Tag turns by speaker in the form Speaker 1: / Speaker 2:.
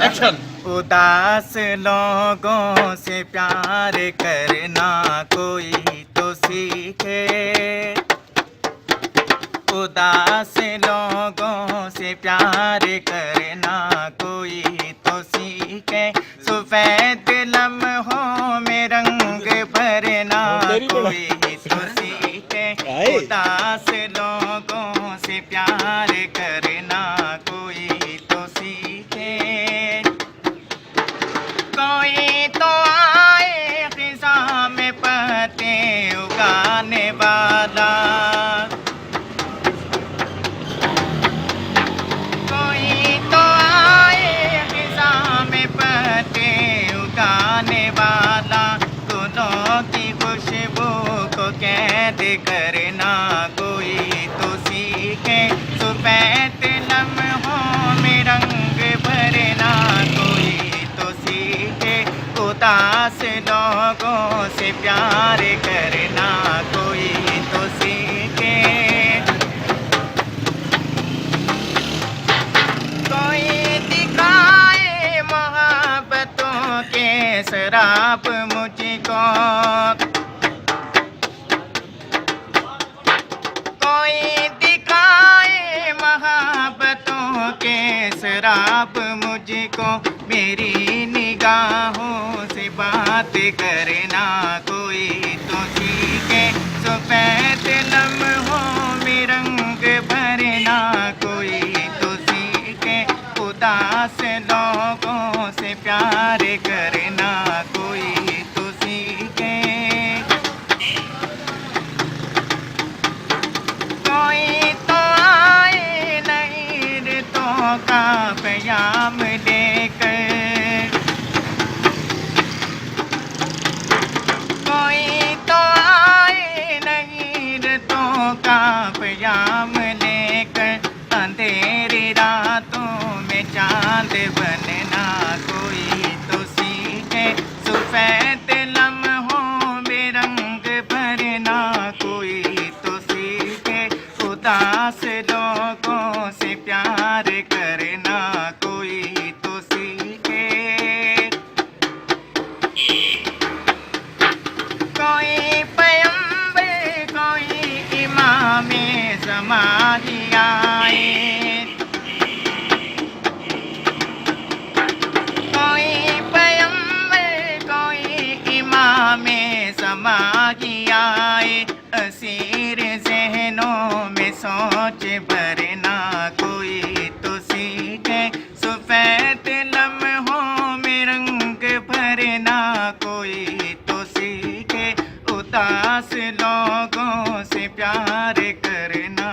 Speaker 1: Action.
Speaker 2: उदास लोगों से प्यार करना कोई तो सीखे। उदास लोगों से प्यार करना कोई तो सीखे। सफेद लम्हों में रंग भरना कोई तो सीखे। उदास लोगों से प्यार करना कोई तो सीखे। कोई तो आए खिज़ा में पत्ते उगाने वाला। कोई तो आए खिज़ा में पत्ते उगाने वाला। गुलों की खुशबू को कैद करना कोई तो सीखे। सफेद लम्हों में रंग भरना कोई तो सीखे। उदास लोगों से प्यार करना कोई तो सीखे। कोई दिखाए मोहब्बतों के शराब मुझको। कोई दिखाए मोहब्बतों के शराब मुझको। मेरी निगाहों से बात करना कोई तो सीखे। सफेद लम्हों में रंग भरना कोई तो सीखे। उदास लोगों से प्यार करना कोई तो सीखे। कोई तो आए नई रितों का प्याम लेकर। कोई तो आए नई रितों का प्याम लेकर। अंधेरी रातों में चांद बनना कोई तो सीखे। सफेद लम्हों में रंग भरना कोई तो सीखे। उदास लोगों से प्यार करना कोई तो सीखे। कोई पैगंबर कोई इमामे ज़मानी आए। कोई पैगंबर कोई इमामे ज़मानी आए। असीर ज़हनों में सोच भरना कोई तो सीखे। सफेद लम्हों में रंग भरना कोई तो सीखे। उदास लोगों से प्यार करना